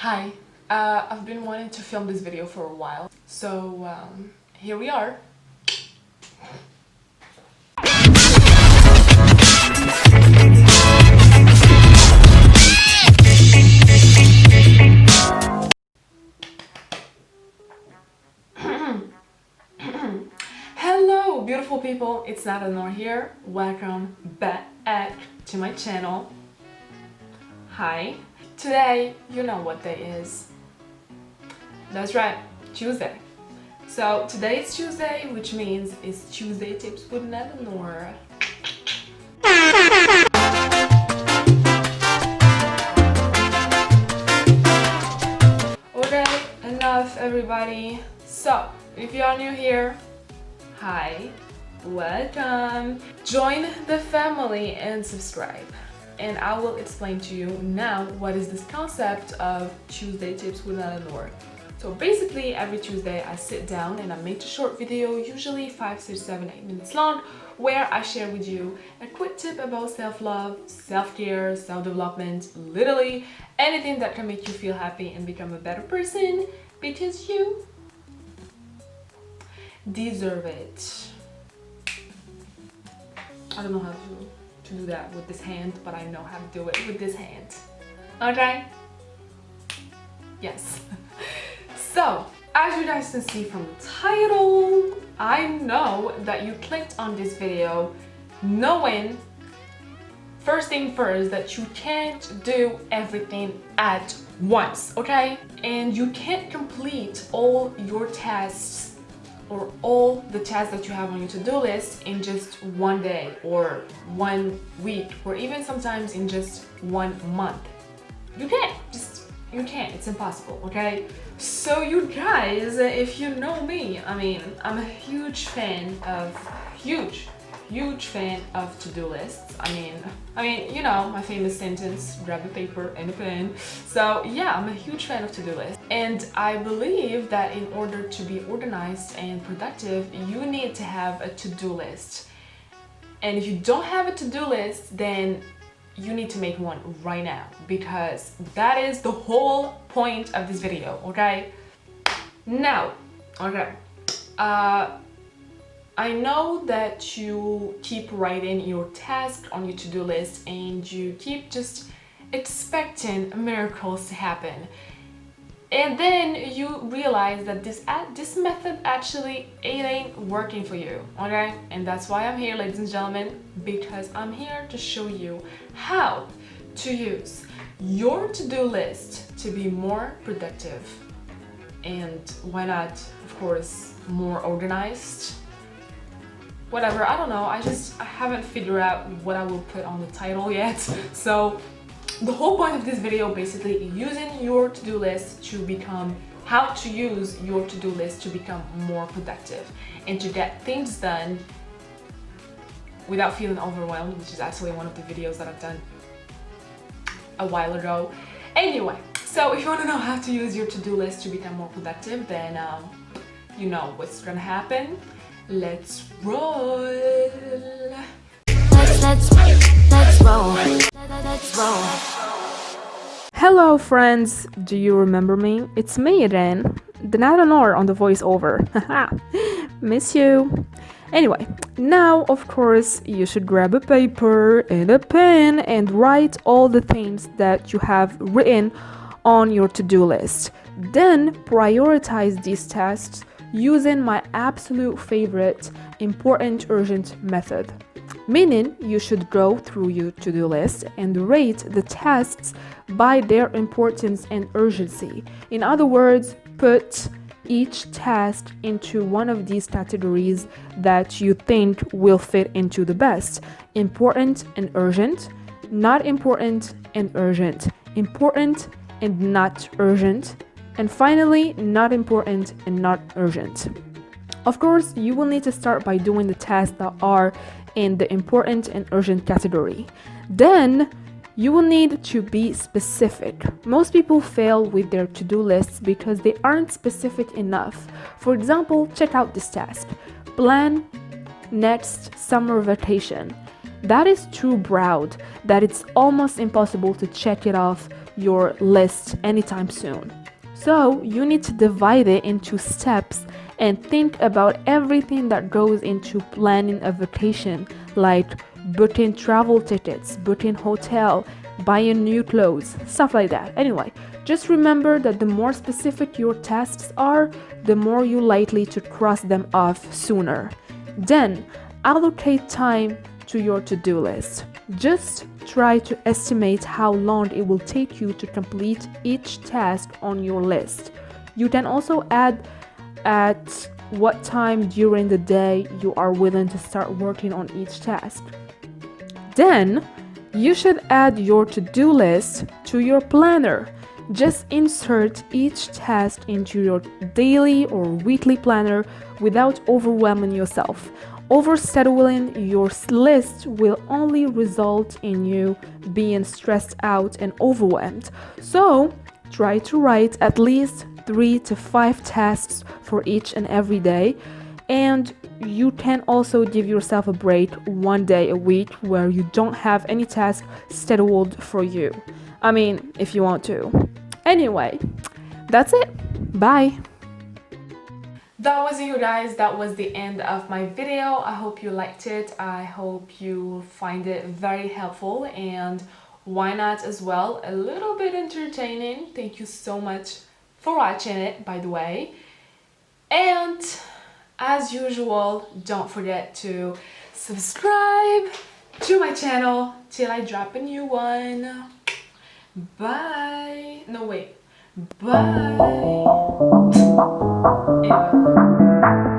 Hi, I've been wanting to film this video for a while, so here we are. Hello beautiful people, it's Nour here. Welcome back to my channel. Hi. Today, you know what day is. That's right, Tuesday. So today is Tuesday, which means it's Tuesday Tips with Nour. Okay, enough everybody. So, if you are new here, hi, welcome. Join the family and subscribe. And I will explain to you now what is this concept of Tuesday Tips with Nour. So basically every Tuesday I sit down and I make a short video, usually 5, 6, 7, 8 minutes long, where I share with you a quick tip about self-love, self-care, self-development, literally anything that can make you feel happy and become a better person, because you deserve it. I don't know how to do that with this hand, but I know how to do it with this hand. Okay? Yes. So, as you guys can see from the title, I know that you clicked on this video knowing, first thing first, that you can't do everything at once, okay? And you can't complete all your tasks or all the tasks that you have on your to-do list in just one day or 1 week or even sometimes in just 1 month. You can't, you can't, it's impossible, okay? So you guys, if you know me, I mean, I'm a huge fan of to-do lists. I mean, you know, my famous sentence, grab a paper and a pen. So yeah, I'm a huge fan of to-do lists. And I believe that in order to be organized and productive, you need to have a to-do list. And if you don't have a to-do list, then you need to make one right now, because that is the whole point of this video, okay? Now, okay, I know that you keep writing your task on your to-do list and you keep just expecting miracles to happen. And then you realize that this method actually it ain't working for you, okay? And that's why I'm here, ladies and gentlemen, because I'm here to show you how to use your to-do list to be more productive. And why not, of course, more organized? Whatever, I don't know, I haven't figured out what I will put on the title yet. So the whole point of this video basically is using your to-do list to become, how to use your to-do list to become more productive and to get things done without feeling overwhelmed, which is actually one of the videos that I've done a while ago. Anyway, so if you want to know how to use your to-do list to become more productive, then you know what's gonna happen. Let's roll. Let's roll. Hello friends, do you remember me? It's me again, the Nour on the voiceover. Haha, miss you. Anyway, now of course you should grab a paper and a pen and write all the things that you have written on your to-do list. Then prioritize these tasks using my absolute favorite important urgent method. Meaning you should go through your to-do list and rate the tasks by their importance and urgency. In other words, put each task into one of these categories that you think will fit into the best: important and urgent, not important and urgent, important and not urgent, and finally not important and not urgent. Of course, you will need to start by doing the tasks that are in the important and urgent category. Then you will need to be specific. Most people fail with their to-do lists because they aren't specific enough. For example, check out this task: plan next summer vacation. That is too broad that it's almost impossible to check it off your list anytime soon. So you need to divide it into steps and think about everything that goes into planning a vacation, like booking travel tickets, booking hotel, buying new clothes, stuff like that. Anyway, just remember that the more specific your tasks are, the more you're likely to cross them off sooner. Then, allocate time to your to-do list. Just try to estimate how long it will take you to complete each task on your list. You can also add at what time during the day you are willing to start working on each task. Then, you should add your to-do list to your planner. Just insert each task into your daily or weekly planner without overwhelming yourself. Overscheduling your list will only result in you being stressed out and overwhelmed. So, try to write at least 3 to 5 tasks for each and every day, and you can also give yourself a break one day a week where you don't have any task scheduled for you. I mean, if you want to. Anyway, that's it. Bye. That was it, you guys. That was the end of my video. I hope you liked it. I hope you find it very helpful, and why not as well, a little bit entertaining. Thank you so much for watching it, by the way. And as usual, don't forget to subscribe to my channel till I drop a new one. Bye. No, wait. Bye. Anyway.